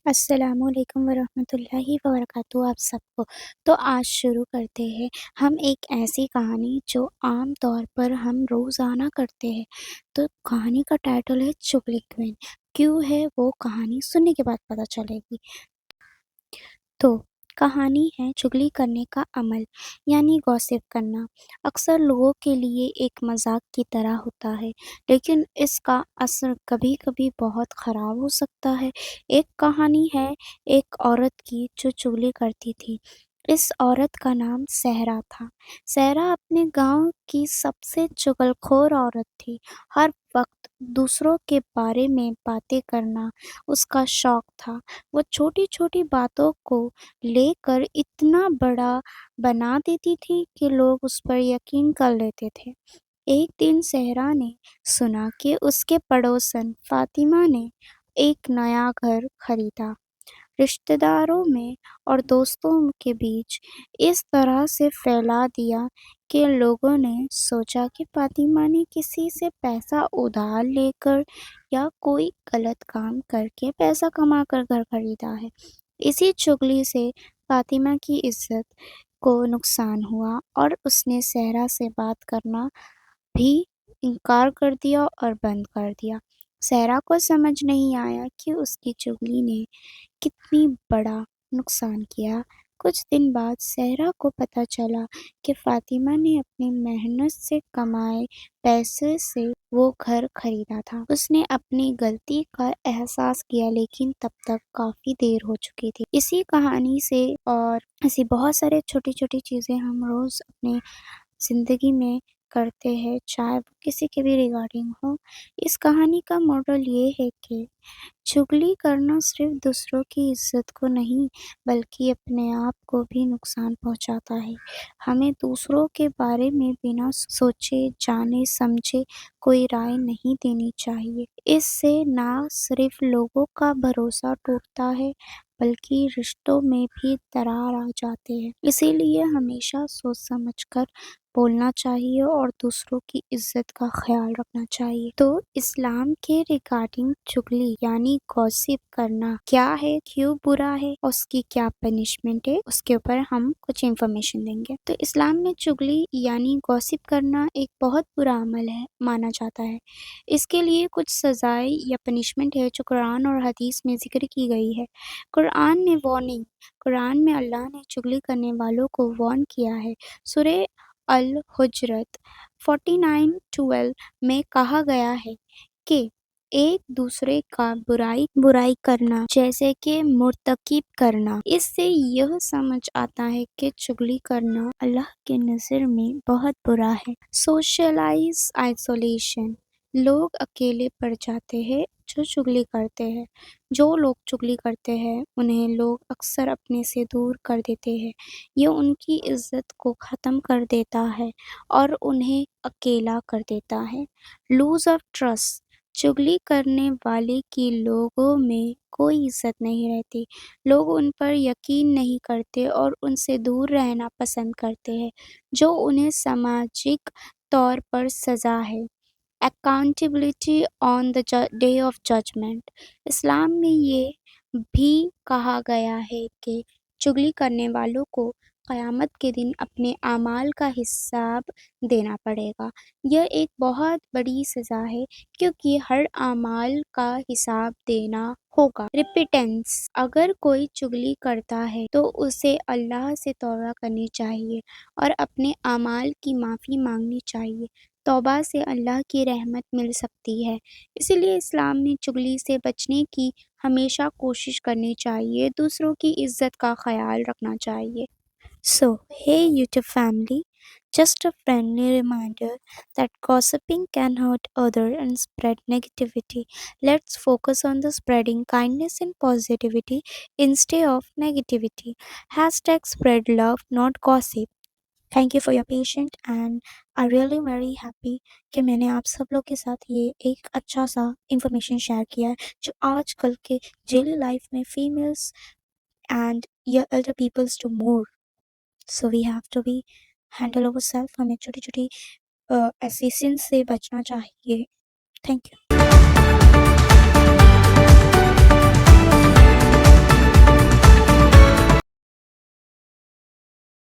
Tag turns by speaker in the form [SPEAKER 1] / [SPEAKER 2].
[SPEAKER 1] السلام علیکم ورحمۃ اللہ وبرکاتہ آپ سب کو۔ تو آج شروع کرتے ہیں ہم ایک ایسی کہانی جو عام طور پر ہم روزانہ کرتے ہیں۔ تو کہانی کا ٹائٹل ہے چغلی کوئین۔ کیوں ہے وہ کہانی سننے کے بعد پتہ چلے گی۔ تو کہانی ہے چغلی کرنے کا عمل، یعنی گوسپ کرنا۔ اکثر لوگوں کے لیے ایک مذاق کی طرح ہوتا ہے، لیکن اس کا اثر کبھی کبھی بہت خراب ہو سکتا ہے۔ ایک کہانی ہے ایک عورت کی جو چغلی کرتی تھی۔ اس عورت کا نام سہرا تھا۔ سہرا اپنے گاؤں کی سب سے چغل خور عورت تھی۔ ہر وقت دوسروں کے بارے میں باتیں کرنا اس کا شوق تھا۔ وہ چھوٹی چھوٹی باتوں کو لے کر اتنا بڑا بنا دیتی تھی کہ لوگ اس پر یقین کر لیتے تھے۔ ایک دن سہرا نے سنا کہ اس کے پڑوسن فاطمہ نے ایک نیا گھر خریدا۔ رشتہ داروں میں اور دوستوں کے بیچ اس طرح سے پھیلا دیا کہ لوگوں نے سوچا کہ فاطمہ نے کسی سے پیسہ ادھار لے کر یا کوئی غلط کام کر کے پیسہ کما کر گھر خریدا ہے۔ اسی چغلی سے فاطمہ کی عزت کو نقصان ہوا اور اس نے سہرا سے بات کرنا بھی انکار کر دیا اور بند کر دیا۔ سہرا کو سمجھ نہیں آیا کہ اس کی چغلی نے کتنی بڑا نقصان کیا۔ کچھ دن بعد سہرا کو پتہ چلا کہ فاطمہ نے اپنی محنت سے کمائے پیسے سے وہ گھر خریدا تھا۔ اس نے اپنی غلطی کا احساس کیا، لیکن تب تک کافی دیر ہو چکی تھی۔ اسی کہانی سے اور ایسی بہت سارے چھوٹی چھوٹی چیزیں ہم روز اپنے زندگی میں کرتے ہیں، چاہے وہ کسی کے بھی ریگارڈنگ ہو۔ اس کہانی کا ماڈل یہ ہے کہ چغلی کرنا صرف دوسروں کی عزت کو نہیں بلکہ اپنے آپ کو بھی نقصان پہنچاتا ہے۔ ہمیں دوسروں کے بارے میں بنا سوچے جانے سمجھے کوئی رائے نہیں دینی چاہیے۔ اس سے نہ صرف لوگوں کا بھروسہ ٹوٹتا ہے بلکہ رشتوں میں بھی درار آ جاتے ہیں۔ اسی لیے ہمیشہ سوچ سمجھ کر بولنا چاہیے اور دوسروں کی عزت کا خیال رکھنا چاہیے۔ تو اسلام کے ریگارڈنگ چغلی یعنی گوسپ کرنا کیا ہے، کیوں برا ہے، اس کی کیا پنشمنٹ ہے، اس کے اوپر ہم کچھ انفارمیشن دیں گے۔ تو اسلام میں چغلی یعنی گوسپ کرنا ایک بہت برا عمل ہے مانا جاتا ہے۔ اس کے لیے کچھ سزائیں یا پنشمنٹ ہے جو قرآن اور حدیث میں ذکر کی گئی ہے۔ قرآن میں اللہ نے چغلی کرنے والوں کو وارن کیا ہے۔ سورہ الحجرات 49:12 میں کہا گیا ہے کہ ایک دوسرے کا برائی کرنا جیسے کہ مرتکب کرنا۔ اس سے یہ سمجھ آتا ہے کہ چغلی کرنا اللہ کے نظر میں بہت برا ہے۔ سوشلائز آئسولیشن، لوگ اکیلے پڑ جاتے ہیں جو چغلی کرتے ہیں۔ جو لوگ چغلی کرتے ہیں انہیں لوگ اکثر اپنے سے دور کر دیتے ہیں۔ یہ ان کی عزت کو ختم کر دیتا ہے اور انہیں اکیلا کر دیتا ہے۔ لوز آف ٹرسٹ، چغلی کرنے والے کی لوگوں میں کوئی عزت نہیں رہتی۔ لوگ ان پر یقین نہیں کرتے اور ان سے دور رہنا پسند کرتے ہیں، جو انہیں سماجک طور پر سزا ہے۔ Accountability on the day of judgment, اسلام میں یہ بھی کہا گیا ہے کہ چغلی کرنے والوں کو قیامت کے دن اپنے اعمال کا حساب دینا پڑے گا۔ یہ ایک بہت بڑی سزا ہے کیونکہ ہر اعمال کا حساب دینا ہوگا۔ ریپیٹنس، اگر کوئی چغلی کرتا ہے تو اسے اللہ سے توبہ کرنی چاہیے اور اپنے اعمال کی معافی مانگنی چاہیے۔ توبہ سے اللہ کی رحمت مل سکتی ہے۔ اسی لیے اسلام میں چغلی سے بچنے کی ہمیشہ کوشش کرنی چاہیے، دوسروں کی عزت کا خیال رکھنا چاہیے۔ So, hey YouTube family, just a friendly reminder that gossiping can hurt others and spread negativity. Let's focus on the spreading kindness and positivity instead of negativity. Hashtag spread love, not gossip. Thank you for your patience and I'm really very happy کہ میں نے آپ سب لوگ کے ساتھ یہ ایک اچھا سا انفارمیشن شیئر کیا ہے جو آج کل کے ڈیلی لائف میں females and your elder peoples do more. So we have to be handle ourselves. ہمیں چھوٹی چھوٹی ایسی سن سے بچنا چاہیے۔ Thank you.